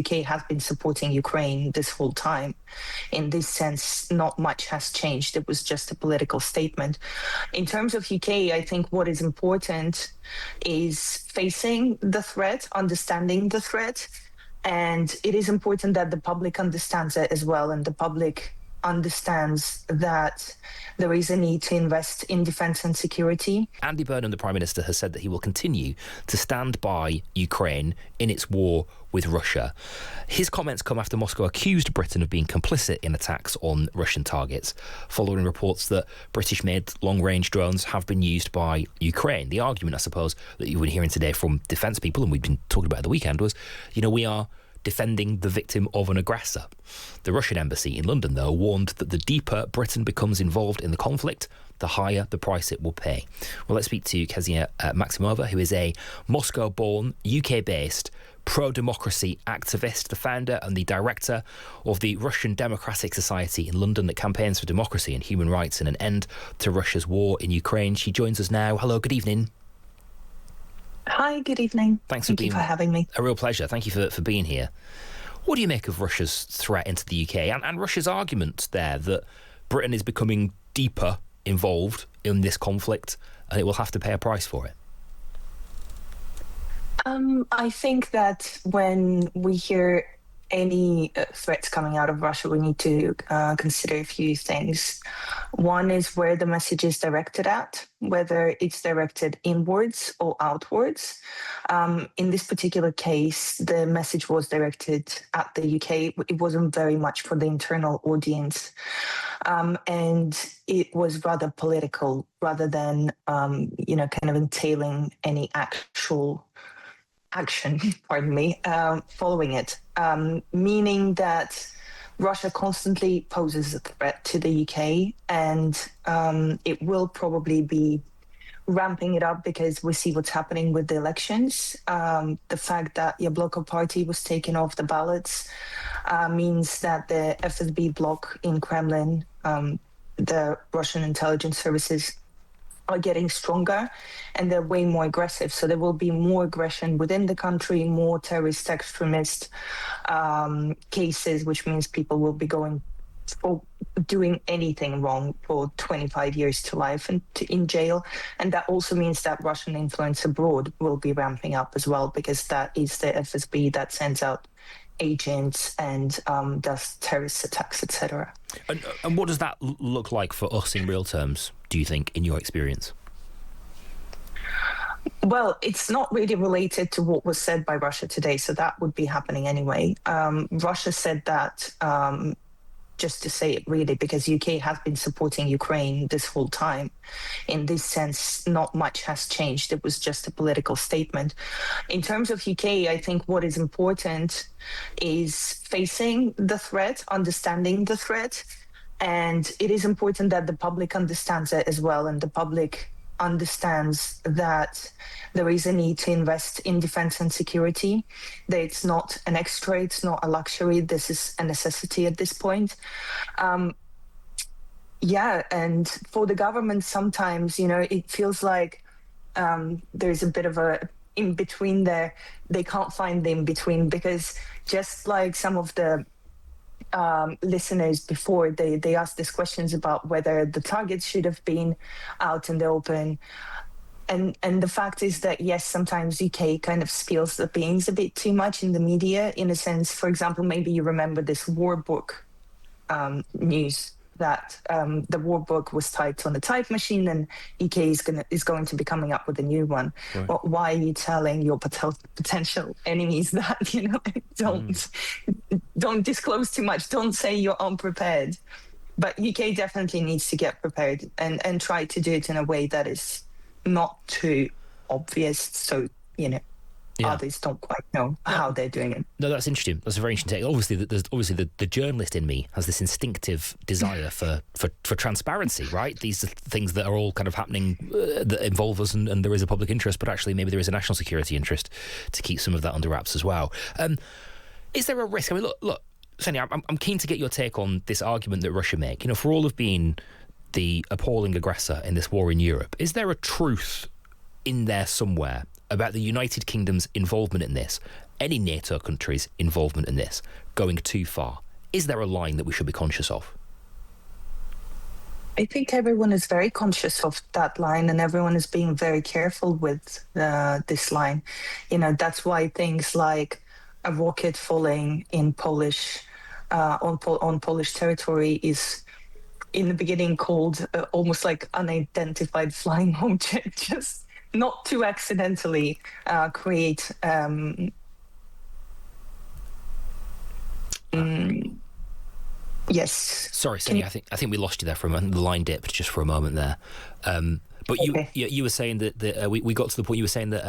UK has been supporting Ukraine this whole time. In this sense, not much has changed. It was just a political statement. In terms of UK, I think what is important is facing the threat, understanding the threat, and it is important that the public understands it as well, and the public understands that there is a need to invest in defence and security. Andy Burnham, the Prime Minister, has said that he will continue to stand by Ukraine in its war with Russia. His comments come after Moscow accused Britain of being complicit in attacks on Russian targets, following reports that British-made long-range drones have been used by Ukraine. The argument, I suppose, that you've been hearing today from defence people, and we've been talking about at the weekend, was, we are defending the victim of an aggressor. The Russian embassy in London, though, warned that the deeper Britain becomes involved in the conflict, the higher the price it will pay. Well, let's speak to Kezia Maksimova, who is a Moscow-born, UK-based pro-democracy activist, the founder and the director of the Russian Democratic Society in London that campaigns for democracy and human rights and an end to Russia's war in Ukraine. She joins us now. Hello, good evening. Hi, good evening. Thank you for having me. A real pleasure. Thank you for being here. What do you make of Russia's threat into the UK and Russia's argument there that Britain is becoming deeper involved in this conflict and it will have to pay a price for it? I think that when we hear any threats coming out of Russia, we need to consider a few things. One is where the message is directed at, whether it's directed inwards or outwards. In this particular case, the message was directed at the UK. It wasn't very much for the internal audience. And it was rather political rather than, kind of entailing any actual action, following it, meaning that Russia constantly poses a threat to the UK, and it will probably be ramping it up because we see what's happening with the elections. The fact that Yabloko party was taken off the ballots means that the FSB bloc in Kremlin, the Russian intelligence services, are getting stronger and they're way more aggressive. So there will be more aggression within the country, more terrorist extremist cases, which means people will be going for doing anything wrong for 25 years to life and in jail. And that also means that Russian influence abroad will be ramping up as well, because that is the FSB that sends out agents and does terrorist attacks, etc. And what does that look like for us in real terms, do you think, in your experience? Well, it's not really related to what was said by Russia today, so that would be happening anyway. Russia said that, just to say it really, because UK has been supporting Ukraine this whole time. In this sense, not much has changed. It was just a political statement. In terms of UK, I think what is important is facing the threat, understanding the threat, and it is important that the public understands it as well, and the public understands that there is a need to invest in defense and security, that it's not an extra, it's not a luxury, this is a necessity at this point. And for the government, sometimes, it feels like there's a bit of a in-between there. They can't find the in-between, because just like some of the listeners before, they asked these questions about whether the targets should have been out in the open. And the fact is that, yes, sometimes UK kind of spills the beans a bit too much in the media, in a sense. For example, maybe you remember this war book news, that the war book was typed on a type machine and UK is going to be coming up with a new one. Right. Well, why are you telling your potential enemies that, don't disclose too much, don't say you're unprepared. But UK definitely needs to get prepared and try to do it in a way that is not too obvious, so others don't quite know how they're doing it. No, that's interesting. That's a very interesting take. Obviously, the journalist in me has this instinctive desire for transparency, right? These are things that are all kind of happening that involve us, and there is a public interest, but actually maybe there is a national security interest to keep some of that under wraps as well. Is there a risk? I mean, look, Ksenia, I'm keen to get your take on this argument that Russia make. For all of being the appalling aggressor in this war in Europe, is there a truth in there somewhere about the United Kingdom's involvement in this, any NATO country's involvement in this, going too far? Is there a line that we should be conscious of? I think everyone is very conscious of that line, and everyone is being very careful with this line. That's why things like a rocket falling in Polish on Polish territory is in the beginning called almost like unidentified flying object, just not to accidentally create yes. Sorry, Ksenia, I think we lost you there for a moment. The line dipped just for a moment there. But Okay. you were saying that we got to the point. You were saying that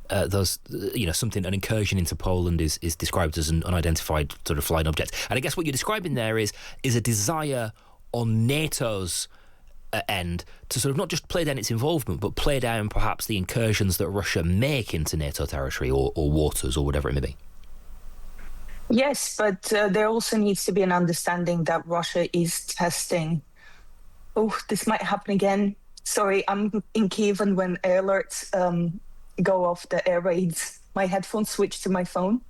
there's an incursion into Poland is described as an unidentified sort of flying object. And I guess what you're describing there is a desire on NATO's end to sort of not just play down its involvement, but play down perhaps the incursions that Russia make into NATO territory or waters or whatever it may be. Yes, but there also needs to be an understanding that Russia is testing. Oh, this might happen again. Sorry, I'm in Kiev, and when air alerts go off, the air raids, my headphones switch to my phone.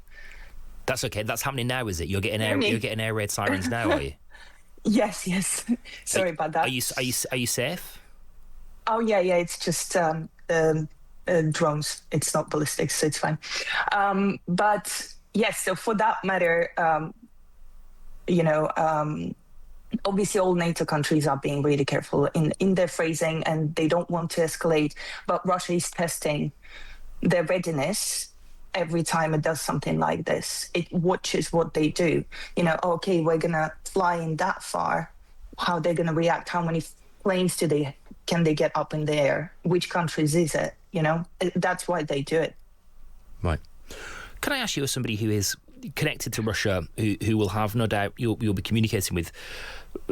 That's okay. That's happening now, is it? You're getting air raid sirens now, are you? Yes. Sorry about that. Are you safe? Oh yeah. It's just drones. It's not ballistics, so it's fine. But yes, so for that matter, obviously all NATO countries are being really careful in their phrasing, and they don't want to escalate. But Russia is testing their readiness every time it does something like this. It watches what they do. Okay, we're gonna fly in that far. How they're gonna react? How many planes can they get up in the air? Which countries is it? That's why they do it. Right. Can I ask you, as somebody who is connected to Russia, who will have no doubt you'll be communicating with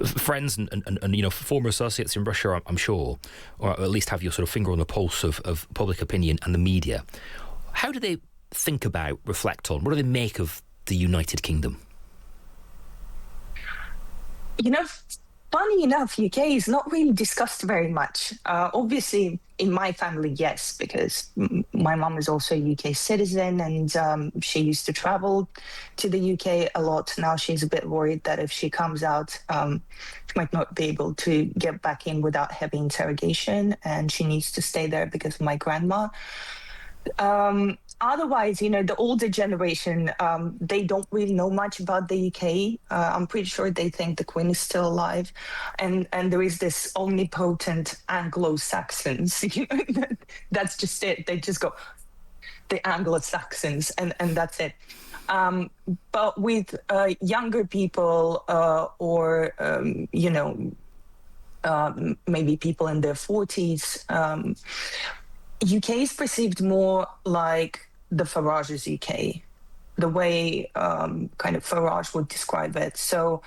friends and former associates in Russia, I'm sure, or at least have your sort of finger on the pulse of public opinion and the media. How do they think about, reflect on, what do they make of the United Kingdom? Funny enough, UK is not really discussed very much. Obviously, in my family, yes, because my mom is also a UK citizen, and she used to travel to the UK a lot. Now she's a bit worried that if she comes out, she might not be able to get back in without heavy interrogation, and she needs to stay there because of my grandma. Otherwise, the older generation, they don't really know much about the UK. I'm pretty sure they think the Queen is still alive. And there is this omnipotent Anglo-Saxons. That's just it. They just go, the Anglo-Saxons, and that's it. But with younger people or, maybe people in their 40s, UK is perceived more like the Farage's UK, the way kind of Farage would describe it. So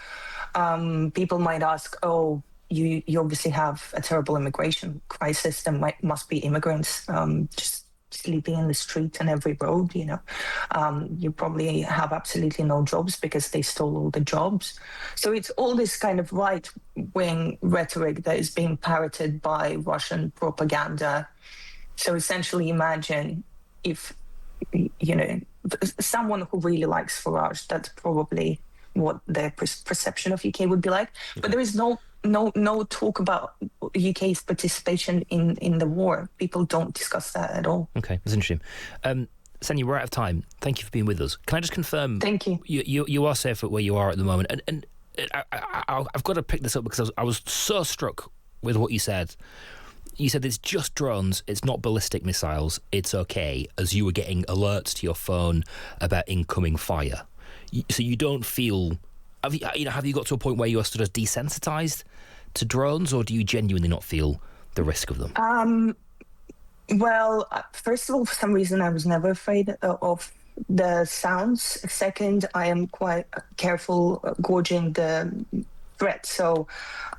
people might ask, oh, you obviously have a terrible immigration crisis. There must be immigrants just sleeping in the street and every road, You probably have absolutely no jobs because they stole all the jobs. So it's all this kind of right-wing rhetoric that is being parroted by Russian propaganda. So essentially imagine if, someone who really likes Farage, that's probably what their perception of UK would be like. Okay. But there is no talk about UK's participation in the war. People don't discuss that at all. Okay, that's interesting. Ksenia, we're out of time. Thank you for being with us. Can I just confirm? Thank you. You are safe at where you are at the moment. And I've got to pick this up because I was so struck with what you said. You said it's just drones, it's not ballistic missiles, it's okay, as you were getting alerts to your phone about incoming fire. So you don't feel... Have you got to a point where you are sort of desensitised to drones, or do you genuinely not feel the risk of them? Well, first of all, for some reason, I was never afraid of the sounds. Second, I am quite careful gauging the threat. So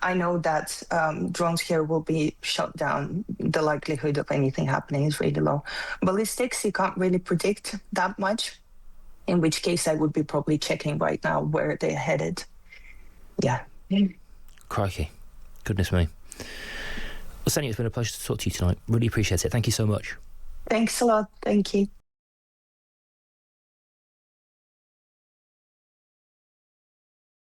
I know that drones here will be shot down. The likelihood of anything happening is really low. Ballistics, you can't really predict that much, in which case I would be probably checking right now where they're headed. Yeah. Crikey. Goodness me. Well, Ksenia, it's been a pleasure to talk to you tonight. Really appreciate it. Thank you so much. Thanks a lot. Thank you.